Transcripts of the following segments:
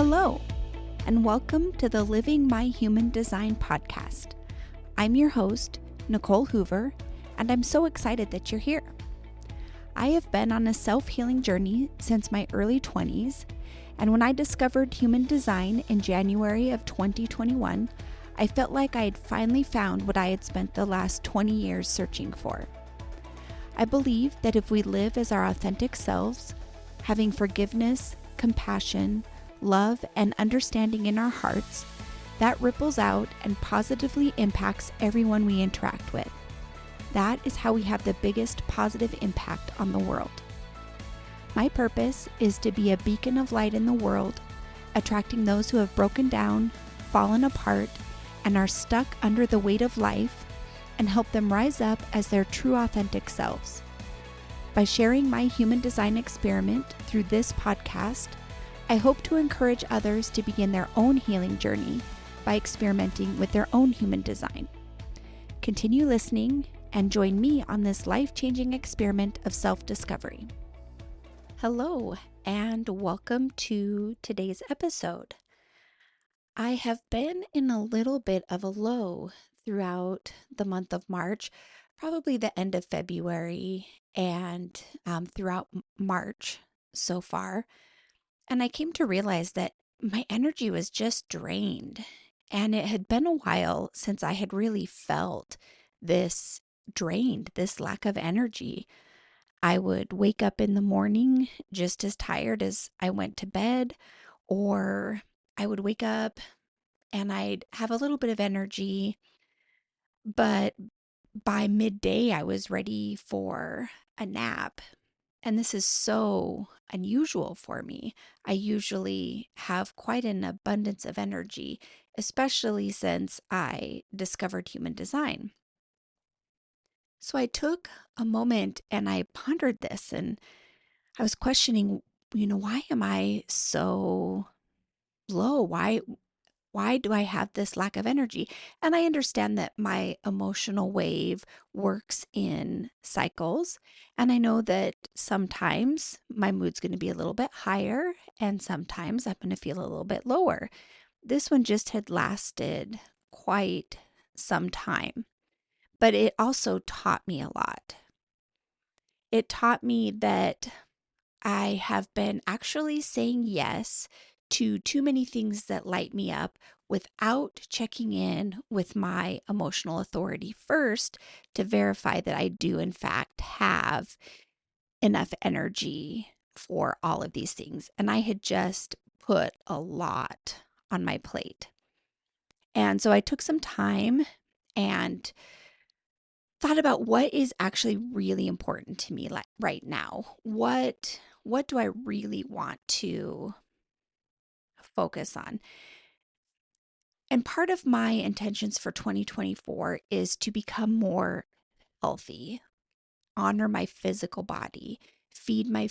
Hello, and welcome to the Living My Human Design podcast. I'm your host, Nicole Hoover, and I'm so excited that you're here. I have been on a self-healing journey since my early 20s, and when I discovered human design in January of 2021, I felt like I had finally found what I had spent the last 20 years searching for. I believe that if we live as our authentic selves, having forgiveness, compassion, love, and understanding in our hearts, that ripples out and positively impacts everyone we interact with. That is how we have the biggest positive impact on the world. My purpose is to be a beacon of light in the world, attracting those who have broken down, fallen apart, and are stuck under the weight of life, and help them rise up as their true authentic selves. By sharing my human design experiment through this podcast, I hope to encourage others to begin their own healing journey by experimenting with their own human design. Continue listening and join me on this life-changing experiment of self-discovery. Hello, and welcome to today's episode. I have been in a little bit of a low throughout the month of March, probably the end of February and throughout March so far. And I came to realize that my energy was just drained. And it had been a while since I had really felt this drained, this lack of energy. I would wake up in the morning just as tired as I went to bed, or I would wake up and I'd have a little bit of energy, but by midday I was ready for a nap. And this is so unusual for me. I usually have quite an abundance of energy, especially since I discovered human design. So I took a moment and I pondered this and I was questioning, why am I so low? Why do I have this lack of energy? And I understand that my emotional wave works in cycles. And I know that sometimes my mood's going to be a little bit higher and sometimes I'm going to feel a little bit lower. This one just had lasted quite some time, but it also taught me a lot. It taught me that I have been actually saying yes to too many things that light me up without checking in with my emotional authority first to verify that I do, in fact, have enough energy for all of these things. And I had just put a lot on my plate. And so I took some time and thought about what is actually really important to me right now. What do I really want to focus on? And part of my intentions for 2024 is to become more healthy, honor my physical body, feed my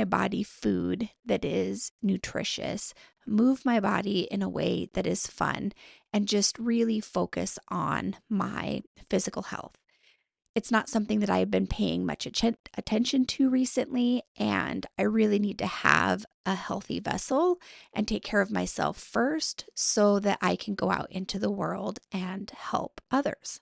body food that is nutritious, move my body in a way that is fun, and just really focus on my physical health. It's not something that I've been paying much attention to recently, and I really need to have a healthy vessel and take care of myself first so that I can go out into the world and help others.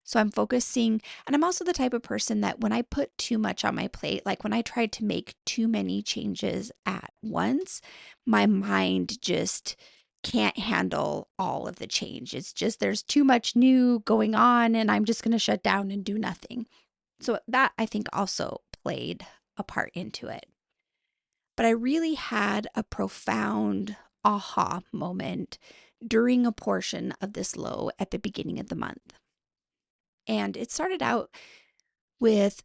So I'm focusing, and I'm also the type of person that when I put too much on my plate, like when I tried to make too many changes at once, my mind just can't handle all of the change. It's just there's too much new going on and I'm just going to shut down and do nothing. So that I think also played a part into it. But I really had a profound aha moment during a portion of this low at the beginning of the month. And it started out with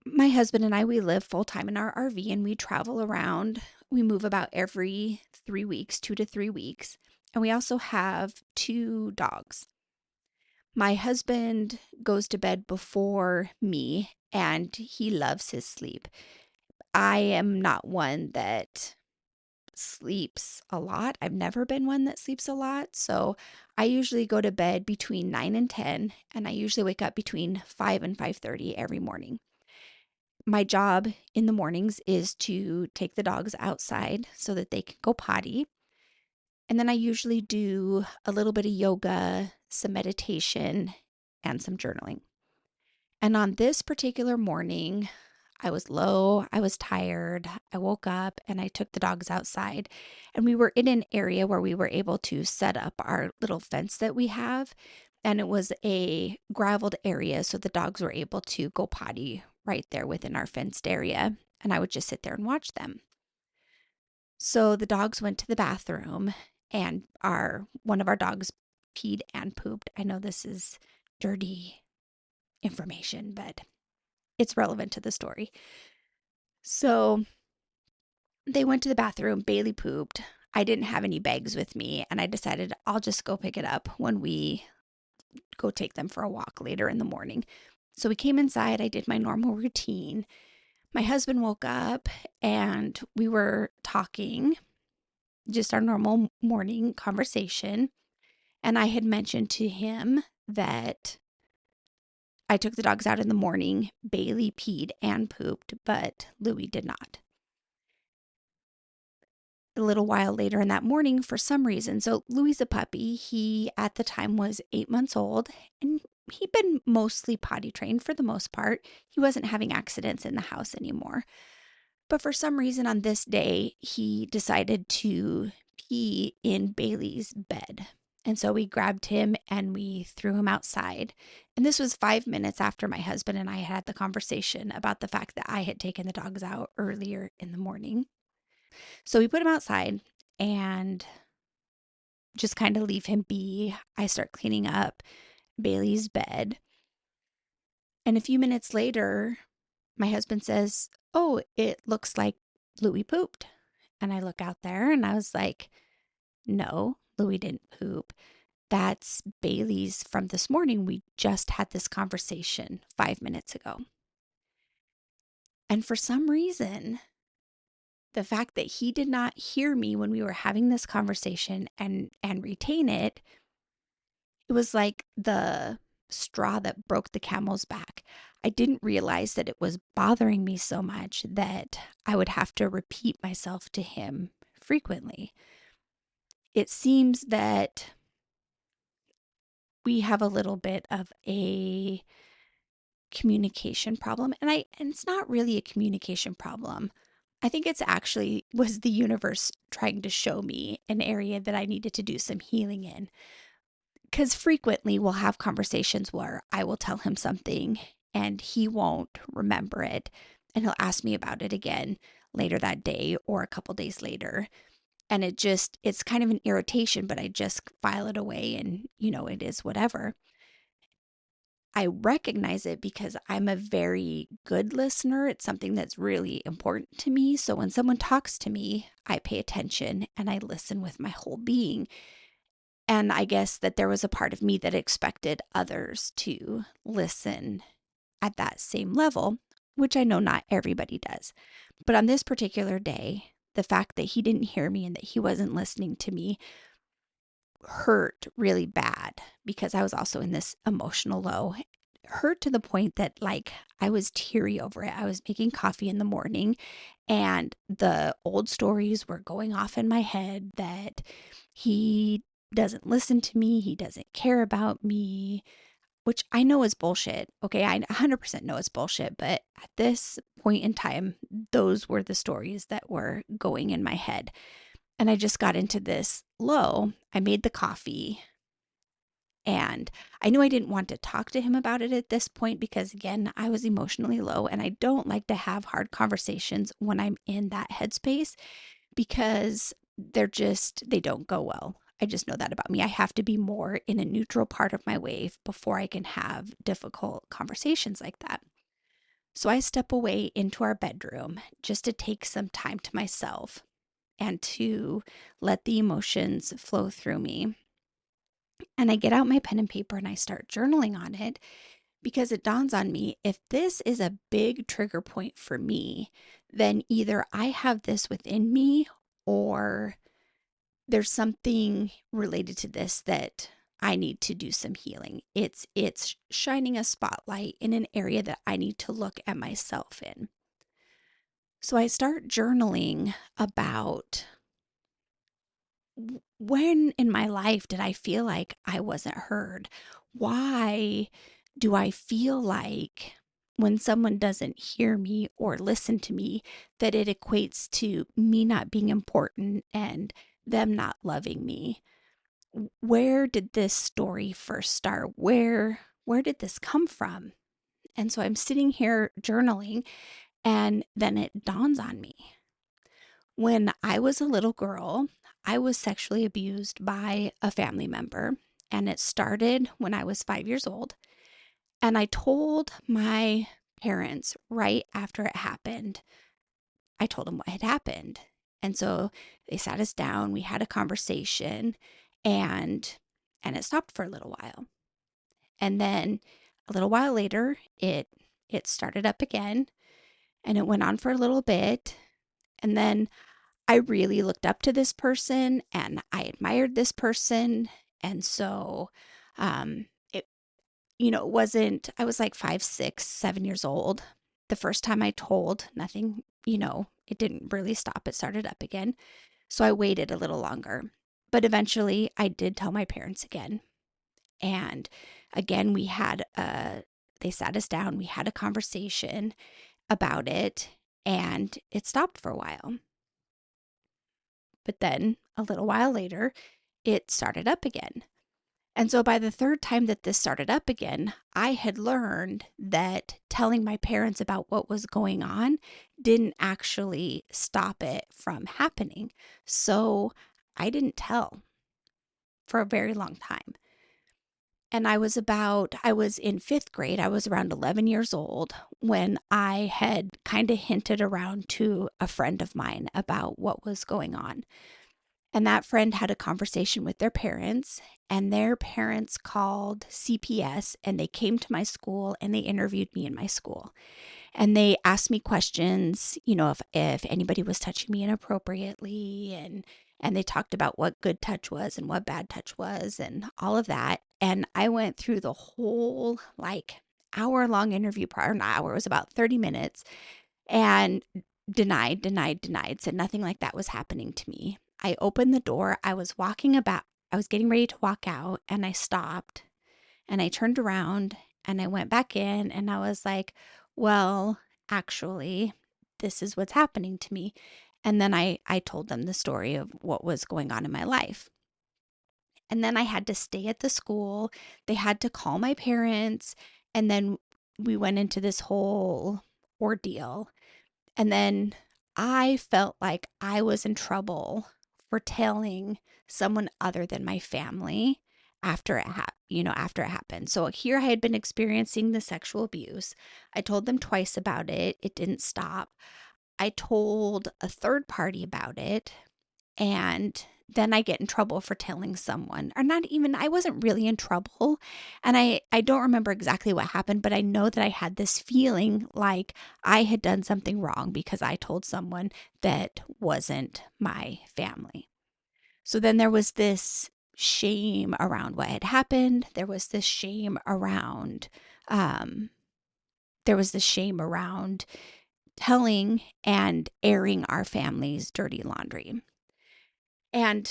my husband and I, we live full time in our RV and we travel around. We move about every 3 weeks, 2 to 3 weeks. And we also have 2 dogs. My husband goes to bed before me and he loves his sleep. I am not one that sleeps a lot. I've never been one that sleeps a lot. So I usually go to bed between 9 and 10, and I usually wake up between 5 and 5:30 every morning. my job in the mornings is to take the dogs outside so that they can go potty. And then I usually do a little bit of yoga, some meditation, and some journaling. And on this particular morning, I was low, I was tired. I woke up and I took the dogs outside, and we were in an area where we were able to set up our little fence that we have. And it was a graveled area, so the dogs were able to go potty right there within our fenced area. And I would just sit there and watch them. So the dogs went to the bathroom, and one of our dogs peed and pooped. I know this is dirty information, but it's relevant to the story. So they went to the bathroom. Bailey pooped. I didn't have any bags with me, and I decided I'll just go pick it up when we go take them for a walk later in the morning. So we came inside. I did my normal routine. My husband woke up and we were talking, just our normal morning conversation. And I had mentioned to him that I took the dogs out in the morning. Bailey peed and pooped, but Louie did not. A little while later in that morning, for some reason, so Louie's a puppy. He at the time was 8 months old, and he'd been mostly potty trained for the most part. He wasn't having accidents in the house anymore. But for some reason on this day, he decided to pee in Bailey's bed. And so we grabbed him and we threw him outside. And this was 5 minutes after my husband and I had the conversation about the fact that I had taken the dogs out earlier in the morning. So we put him outside and just kind of leave him be. I start cleaning up Bailey's bed. And a few minutes later, my husband says, "Oh, it looks like Louie pooped." And I look out there and I was like, "No, Louie didn't poop. That's Bailey's from this morning. We just had this conversation 5 minutes ago." And for some reason, the fact that he did not hear me when we were having this conversation and retain it, it was like the straw that broke the camel's back. I didn't realize that it was bothering me so much that I would have to repeat myself to him frequently. It seems that we have a little bit of a communication problem, and it's not really a communication problem. I think it's actually was the universe trying to show me an area that I needed to do some healing in. Because frequently we'll have conversations where I will tell him something and he won't remember it, and he'll ask me about it again later that day or a couple days later. And it's kind of an irritation, but I just file it away and, it is whatever. I recognize it because I'm a very good listener. It's something that's really important to me. So when someone talks to me, I pay attention and I listen with my whole being. And I guess that there was a part of me that expected others to listen at that same level, which I know not everybody does. But on this particular day, the fact that he didn't hear me and that he wasn't listening to me hurt really bad because I was also in this emotional low. Hurt to the point that I was teary over it. I was making coffee in the morning and the old stories were going off in my head that he doesn't listen to me, he doesn't care about me, which I know is bullshit. Okay, I 100% know it's bullshit, but at this point in time, those were the stories that were going in my head. And I just got into this low. I made the coffee and I knew I didn't want to talk to him about it at this point because, again, I was emotionally low and I don't like to have hard conversations when I'm in that headspace because they don't go well. I just know that about me. I have to be more in a neutral part of my wave before I can have difficult conversations like that. So I step away into our bedroom just to take some time to myself and to let the emotions flow through me. And I get out my pen and paper and I start journaling on it because it dawns on me, if this is a big trigger point for me, then either I have this within me or there's something related to this that I need to do some healing. It's shining a spotlight in an area that I need to look at myself in. So I start journaling about when in my life did I feel like I wasn't heard? Why do I feel like when someone doesn't hear me or listen to me, that it equates to me not being important and them not loving me? Where did this story first start? Where did this come from? And so I'm sitting here journaling, and then it dawns on me. When I was a little girl, I was sexually abused by a family member, and it started when I was 5 years old. And I told my parents right after it happened, I told them what had happened. And so they sat us down, we had a conversation, and it stopped for a little while. And then a little while later, it started up again, and it went on for a little bit. And then I really looked up to this person and I admired this person. And so, it, it wasn't, I was like 5, 6, 7 years old. The first time I told, nothing, it didn't really stop. It started up again. So I waited a little longer. But eventually I did tell my parents again. And again, they sat us down, we had a conversation about it, and it stopped for a while. But then a little while later, it started up again. And so by the third time that this started up again, I had learned that telling my parents about what was going on didn't actually stop it from happening. So I didn't tell for a very long time. And I was in fifth grade. I was around 11 years old when I had kind of hinted around to a friend of mine about what was going on. And that friend had a conversation with their parents, and their parents called CPS, and they came to my school and they interviewed me in my school. And they asked me questions, if anybody was touching me inappropriately, and they talked about what good touch was and what bad touch was and all of that. And I went through the whole hour-long interview prior, not hour, it was about 30 minutes, and denied, said nothing like that was happening to me. I opened the door. I was getting ready to walk out, and I stopped and I turned around and I went back in, and I was like, well, actually, this is what's happening to me. And then I told them the story of what was going on in my life. And then I had to stay at the school. They had to call my parents. And then we went into this whole ordeal. And then I felt like I was in trouble for telling someone other than my family after after it happened. So here I had been experiencing the sexual abuse. I told them twice about it. It didn't stop. I told a third party about it, and then I get in trouble for telling someone, or not even, I wasn't really in trouble. And I don't remember exactly what happened, but I know that I had this feeling like I had done something wrong because I told someone that wasn't my family. So then there was this shame around what had happened. Um, there was this shame around telling and airing our family's dirty laundry. And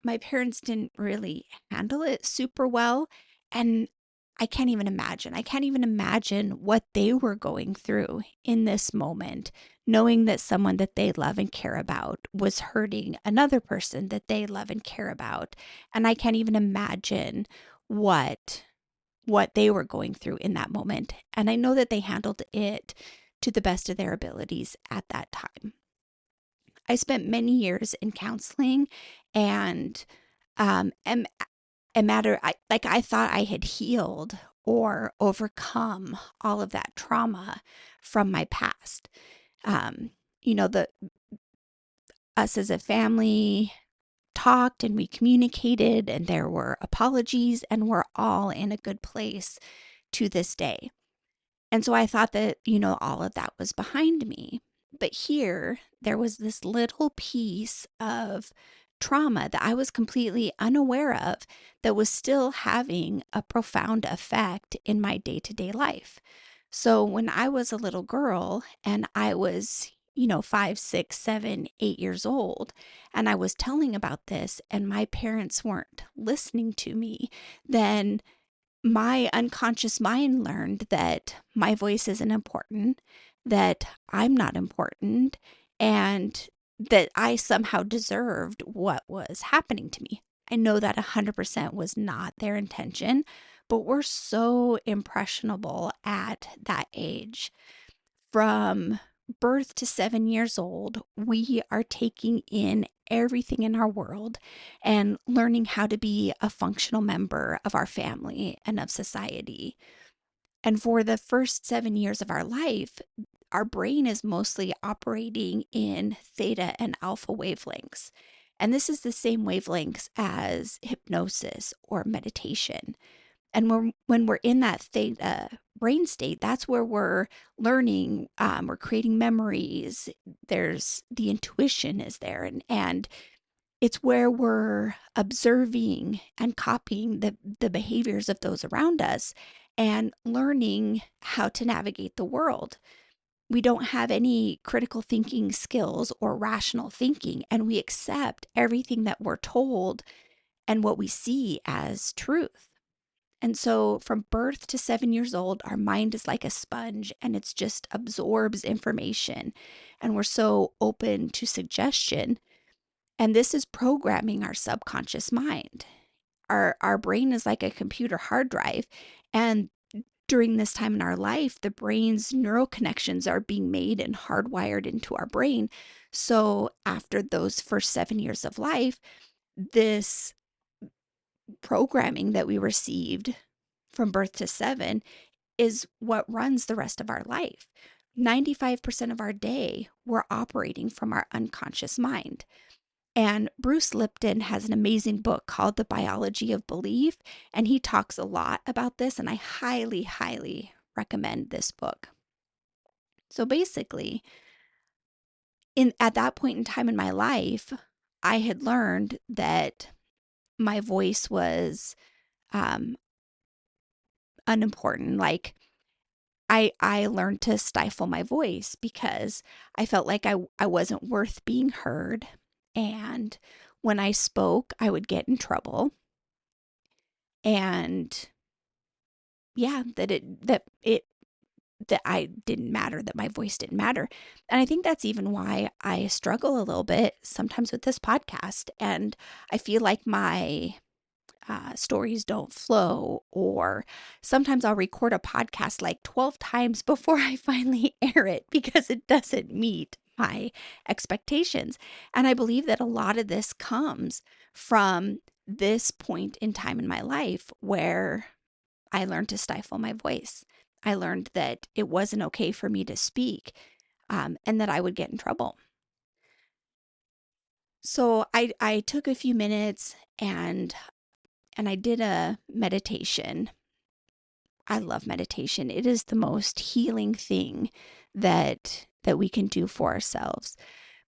my parents didn't really handle it super well. And I can't even imagine. I can't even imagine what they were going through in this moment, knowing that someone that they love and care about was hurting another person that they love and care about. And I can't even imagine what they were going through in that moment. And I know that they handled it to the best of their abilities at that time. I spent many years in counseling, and am a matter I thought I had healed or overcome all of that trauma from my past. The us as a family talked and we communicated, and there were apologies, and we're all in a good place to this day. And so I thought that, all of that was behind me. But here, there was this little piece of trauma that I was completely unaware of that was still having a profound effect in my day-to-day life. So when I was a little girl and I was, 5, 6, 7, 8 years old, and I was telling about this and my parents weren't listening to me, then my unconscious mind learned that my voice isn't important, that I'm not important, and that I somehow deserved what was happening to me. I know that 100% was not their intention, but we're so impressionable at that age. From birth to 7 years old, we are taking in everything in our world and learning how to be a functional member of our family and of society. And for the first 7 years of our life, our brain is mostly operating in theta and alpha wavelengths. And this is the same wavelengths as hypnosis or meditation. And when we're in that theta brain state, that's where we're learning, we're creating memories. There's the intuition is there, and it's where we're observing and copying the behaviors of those around us and learning how to navigate the world. We don't have any critical thinking skills or rational thinking, and we accept everything that we're told and what we see as truth. And so from birth to 7 years old, our mind is like a sponge and it's just absorbs information. And we're so open to suggestion. And this is programming our subconscious mind. Our brain is like a computer hard drive. And during this time in our life, the brain's neural connections are being made and hardwired into our brain. So after those first 7 years of life, this programming that we received from birth to 7 is what runs the rest of our life. 95% of our day, we're operating from our unconscious mind. And Bruce Lipton has an amazing book called The Biology of Belief, and he talks a lot about this, and I highly, highly recommend this book. So basically, at that point in time in my life, I had learned that my voice was um, unimportant. Like I learned to stifle my voice because I felt like I wasn't worth being heard. And when I spoke, I would get in trouble. And yeah, that I didn't matter, that my voice didn't matter. And I think that's even why I struggle a little bit sometimes with this podcast. And I feel like my stories don't flow, or sometimes I'll record a podcast like 12 times before I finally air it because it doesn't meet my expectations. And I believe that a lot of this comes from this point in time in my life where I learned to stifle my voice. I learned that it wasn't okay for me to speak, and that I would get in trouble. So I took a few minutes and I did a meditation. I love meditation. It is the most healing thing that we can do for ourselves.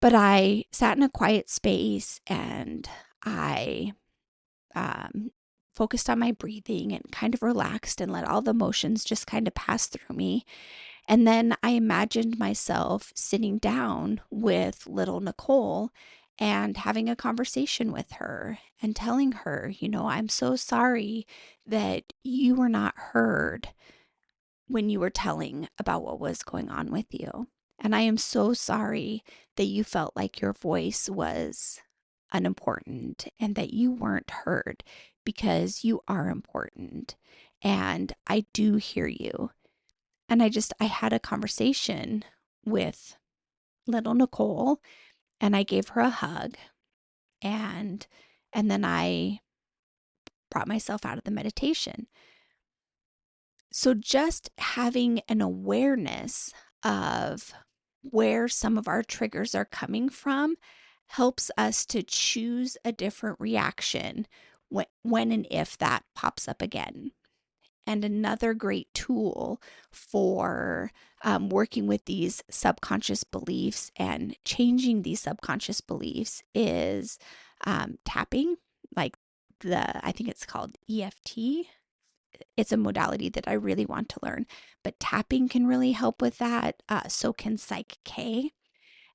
But I sat in a quiet space and I um, focused on my breathing and kind of relaxed and let all the emotions just kind of pass through me. And then I imagined myself sitting down with little Nicole and having a conversation with her and telling her, I'm so sorry that you were not heard when you were telling about what was going on with you. And I am so sorry that you felt like your voice was unimportant and that you weren't heard, because you are important. And I do hear you. And I had a conversation with little Nicole and I gave her a hug, and then I brought myself out of the meditation. So just having an awareness of where some of our triggers are coming from helps us to choose a different reaction when and if that pops up again. And another great tool for working with these subconscious beliefs and changing these subconscious beliefs is tapping, like I think it's called EFT. It's a modality that I really want to learn, but tapping can really help with that. So can Psych K.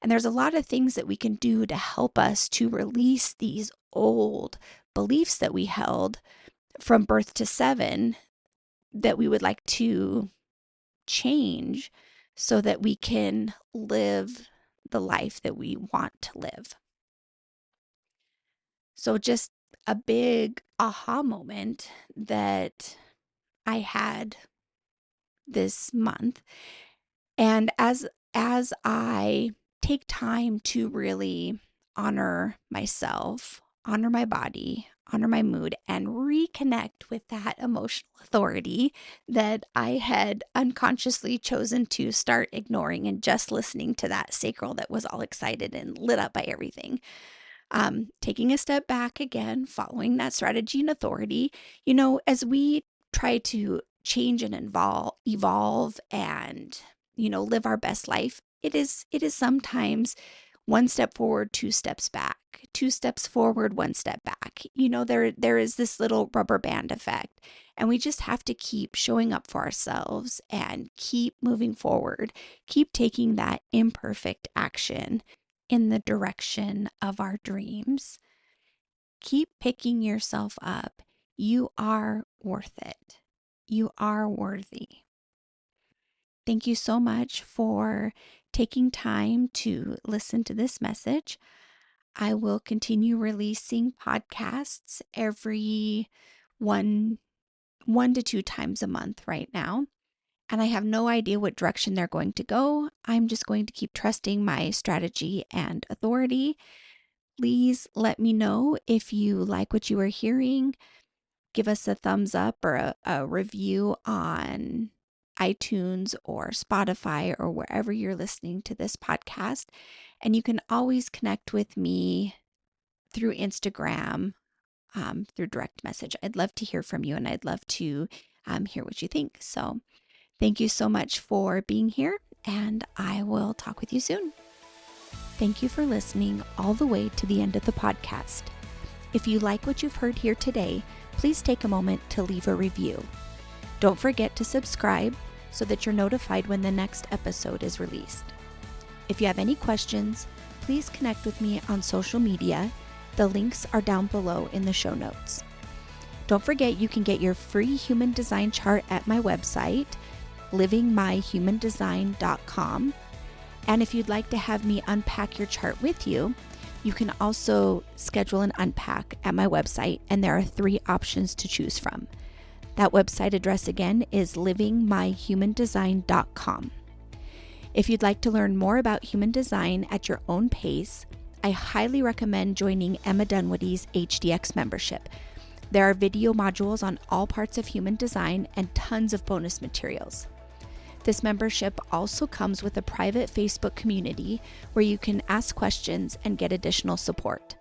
And there's a lot of things that we can do to help us to release these old beliefs that we held from birth to 7 that we would like to change so that we can live the life that we want to live. So just a big aha moment that I had this month. And as I take time to really honor myself, honor my body, honor my mood, and reconnect with that emotional authority that I had unconsciously chosen to start ignoring and just listening to that sacral that was all excited and lit up by everything. Taking a step back again, following that strategy and authority, as we try to change and evolve and, live our best life, it is sometimes one step forward, two steps back, two steps forward, one step back. There is this little rubber band effect, and we just have to keep showing up for ourselves and keep moving forward, keep taking that imperfect action in the direction of our dreams. Keep picking yourself up. You are worth it. You are worthy. Thank you so much for taking time to listen to this message. I will continue releasing podcasts every one to two times a month right now. And I have no idea what direction they're going to go. I'm just going to keep trusting my strategy and authority. Please let me know if you like what you are hearing. Give us a thumbs up or a review on iTunes or Spotify or wherever you're listening to this podcast. And you can always connect with me through Instagram, through direct message. I'd love to hear from you, and I'd love to hear what you think. So thank you so much for being here, and I will talk with you soon. Thank you for listening all the way to the end of the podcast. If you like what you've heard here today, please take a moment to leave a review. Don't forget to subscribe so that you're notified when the next episode is released. If you have any questions, please connect with me on social media. The links are down below in the show notes. Don't forget you can get your free human design chart at my website, livingmyhumandesign.com. And if you'd like to have me unpack your chart with you, you can also schedule an unpack at my website, and there are 3 options to choose from. That website address again is livingmyhumandesign.com. If you'd like to learn more about human design at your own pace, I highly recommend joining Emma Dunwoody's HDX membership. There are video modules on all parts of human design and tons of bonus materials. This membership also comes with a private Facebook community where you can ask questions and get additional support.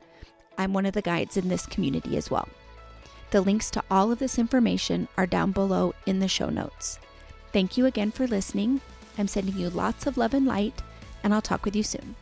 I'm one of the guides in this community as well. The links to all of this information are down below in the show notes. Thank you again for listening. I'm sending you lots of love and light, and I'll talk with you soon.